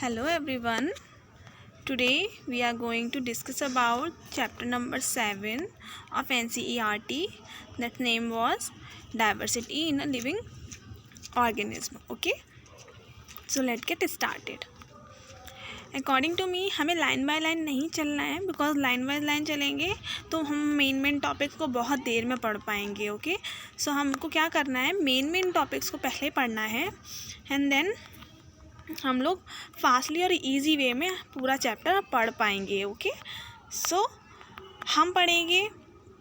Hello everyone. Today we are going to discuss about chapter number 7 of NCERT. That name was Diversity in a Living Organism. Okay, so let's get started. According to me हमें line by line नहीं चलना है, because line by line चलेंगे तो हम main topics को बहुत देर में पढ़ पाएंगे. ओके, सो हमको क्या करना है, मेन टॉपिक्स को पहले पढ़ना है एंड देन हम लोग फास्टली और इजी वे में पूरा चैप्टर पढ़ पाएंगे. ओके, सो हम पढ़ेंगे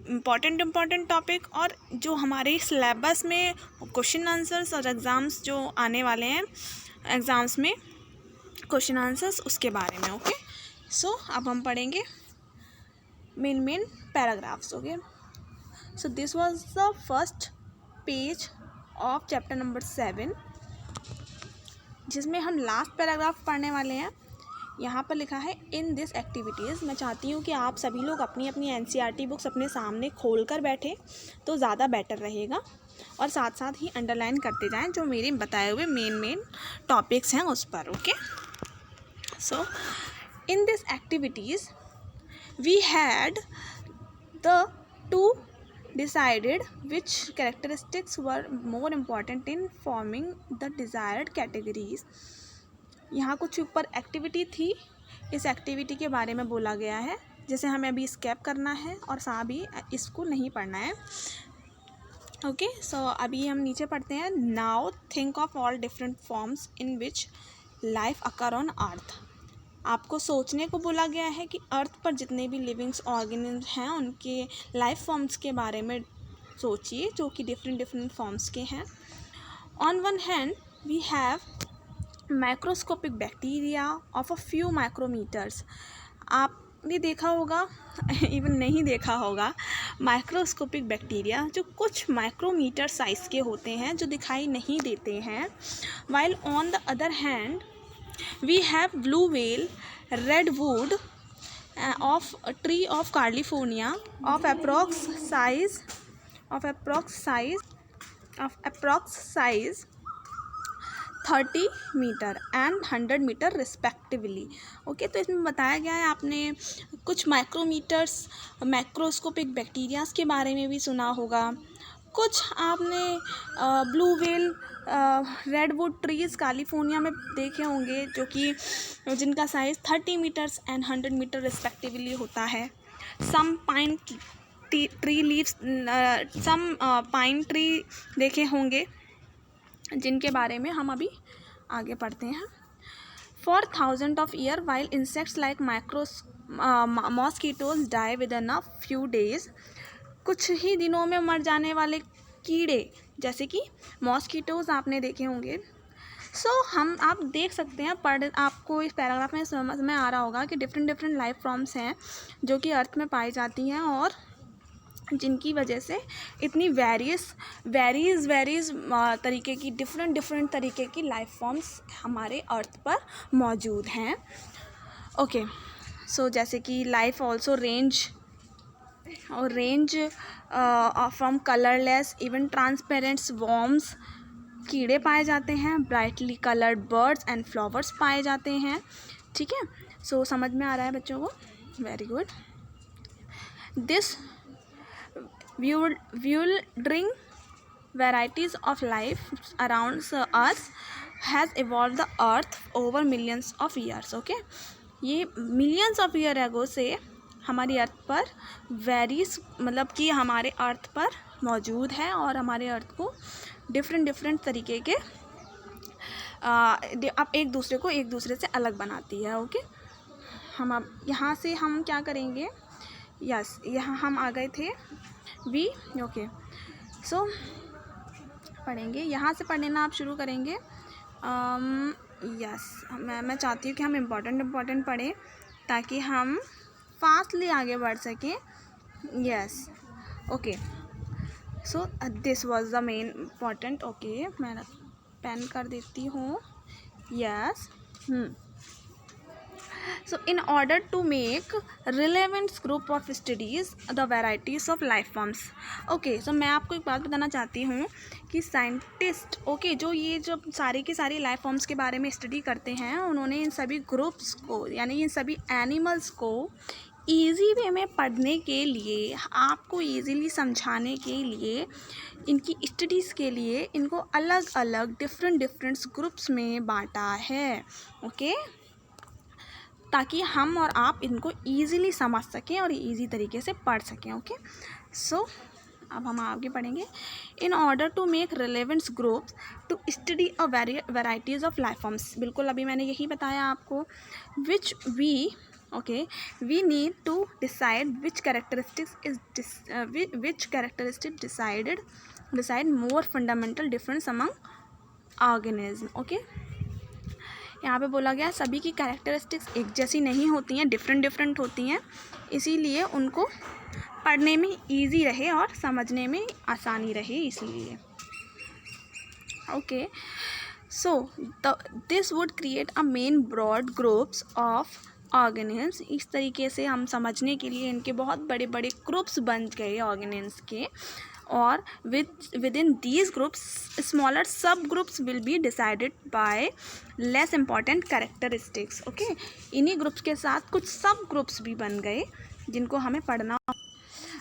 इम्पॉर्टेंट टॉपिक और जो हमारे सिलेबस में क्वेश्चन आंसर्स और एग्ज़ाम्स जो आने वाले हैं, एग्ज़ाम्स में क्वेश्चन आंसर्स उसके बारे में. ओके, सो अब हम पढ़ेंगे main paragraphs. Okay, so this was the first page of chapter number 7, जिसमें हम लास्ट पैराग्राफ पढ़ने वाले हैं. यहाँ पर लिखा है इन दिस एक्टिविटीज़. मैं चाहती हूँ कि आप सभी लोग अपनी अपनी NCERT बुक्स अपने सामने खोल कर बैठे तो ज़्यादा बेटर रहेगा, और साथ साथ ही अंडरलाइन करते जाएं जो मेरे बताए हुए मेन टॉपिक्स हैं उस पर. Okay, so in this activities we had the to decided which characteristics were more important in forming the desired categories. यहाँ कुछ ऊपर एक्टिविटी थी, इस एक्टिविटी के बारे में बोला गया है जैसे हमें अभी स्केप करना है और साथ भी इसको नहीं पढ़ना है. ओके, सो अभी हम नीचे पढ़ते हैं. Now think of all different forms in which life occur on earth. आपको सोचने को बोला गया है कि अर्थ पर जितने भी लिविंग्स ऑर्गेनिज्म हैं उनके लाइफ फॉर्म्स के बारे में सोचिए, जो कि डिफरेंट फॉर्म्स के हैं. On one hand we have microscopic bacteria of a few micrometers. आपने देखा होगा इवन नहीं देखा होगा, माइक्रोस्कोपिक बैक्टीरिया जो कुछ माइक्रोमीटर साइज़ के होते हैं, जो दिखाई नहीं देते हैं. While on the other hand we have blue whale, redwood of a tree of California of approx size 30 metre and 100 metre respectively. Okay, तो इसमें बताया गया है, आपने कुछ माइक्रोमीटर्स माइक्रोस्कोपिक बैक्टीरियाज के बारे में भी सुना होगा, कुछ आपने blue whale redwood trees California में देखे होंगे जो कि जिनका size 30 metres and 100 metre respectively होता है. सम पाइन ट्री देखे होंगे जिनके बारे में हम अभी आगे पढ़ते हैं. For 1000 of year while insects like mosquitoes die within a few days. कुछ ही दिनों में मर जाने वाले कीड़े जैसे कि मॉस्किटोज आपने देखे होंगे. सो आप देख सकते हैं, आपको इस पैराग्राफ में समझ में आ रहा होगा कि डिफरेंट लाइफ फॉर्म्स हैं जो कि अर्थ में पाई जाती हैं और जिनकी वजह से इतनी वेरीज तरीके की डिफरेंट तरीके की लाइफ फॉर्म्स हमारे अर्थ पर मौजूद हैं. ओके, सो जैसे कि life also range from colourless even transparents worms. कीड़े पाए जाते हैं, brightly coloured birds and flowers पाए जाते हैं. ठीक है, सो समझ में आ रहा है बच्चों को? Very good. This wildering varieties of life around us has evolved the earth over millions of years. Okay, ये millions of year ago से हमारी अर्थ पर मतलब कि हमारे अर्थ पर मौजूद है और हमारे अर्थ को डिफरेंट तरीके के अब एक दूसरे से अलग बनाती है. ओके, हम अब यहाँ से हम क्या करेंगे, यस यहाँ हम आ गए थे वी. ओके, सो पढ़ेंगे, यहाँ से पढ़ना आप शुरू करेंगे. यस मैं चाहती हूँ कि हम इम्पॉर्टेंट पढ़ें ताकि हम फास्टली आगे बढ़ सकें. Yes, okay, so this was the main important. Okay, मैं पेन कर देती हूँ. Yes, So in order to make relevant group of studies the varieties of life forms. Okay, so मैं आपको एक बात बताना चाहती हूँ कि साइंटिस्ट जो ये जो सारी की सारी लाइफ फॉर्म्स के बारे में स्टडी करते हैं, उन्होंने इन सभी ग्रुप्स को यानी इन सभी एनिमल्स को ईजी वे में पढ़ने के लिए, आपको ईजीली समझाने के लिए, इनकी स्टडीज़ के लिए इनको अलग अलग डिफरेंट ग्रुप्स में बांटा है. ओके, ताकि हम और आप इनको ईज़िली समझ सकें और ईज़ी तरीके से पढ़ सकें. ओके, सो अब हम आगे पढ़ेंगे. In order to make relevants groups to study a varieties of life forms. बिल्कुल अभी मैंने यही बताया आपको. Which we need to decide which characteristics decide more fundamental difference among organism. Okay, यहाँ पे बोला गया सभी की कैरेक्टरिस्टिक्स एक जैसी नहीं होती हैं, डिफरेंट होती हैं, इसीलिए उनको पढ़ने में इजी रहे और समझने में आसानी रहे, इसलिए. Okay, so this would create a main broad groups of organisms. इस तरीके से हम समझने के लिए इनके बहुत बड़े बड़े ग्रुप्स बन गए ऑर्गेनिज्म्स के. और within these groups smaller subgroups will be decided by less important characteristics. Okay, इन्हीं ग्रुप्स के साथ कुछ सब ग्रुप्स भी बन गए जिनको हमें पढ़ना.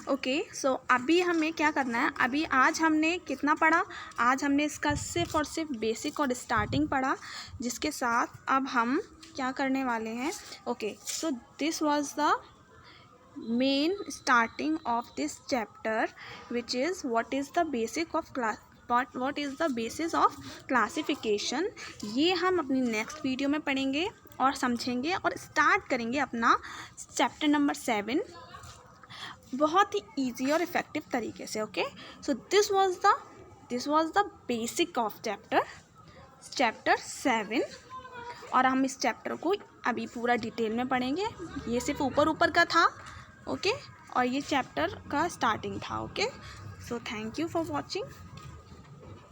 ओके, सो अभी हमें क्या करना है. अभी आज हमने कितना पढ़ा? आज हमने इसका सिर्फ और सिर्फ बेसिक और स्टार्टिंग पढ़ा, जिसके साथ अब हम क्या करने वाले हैं. Okay, so this was the main starting of this chapter, which is what is the basis of classification. ये हम अपनी नेक्स्ट वीडियो में पढ़ेंगे और समझेंगे और स्टार्ट करेंगे अपना चैप्टर नंबर 7 बहुत ही ईजी और इफ़ेक्टिव तरीके से. Okay, so this was the basic of chapter 7. और हम इस चैप्टर को अभी पूरा डिटेल में पढ़ेंगे. ये सिर्फ ऊपर का था. ओके, और ये चैप्टर का स्टार्टिंग था. Okay, so thank you for watching.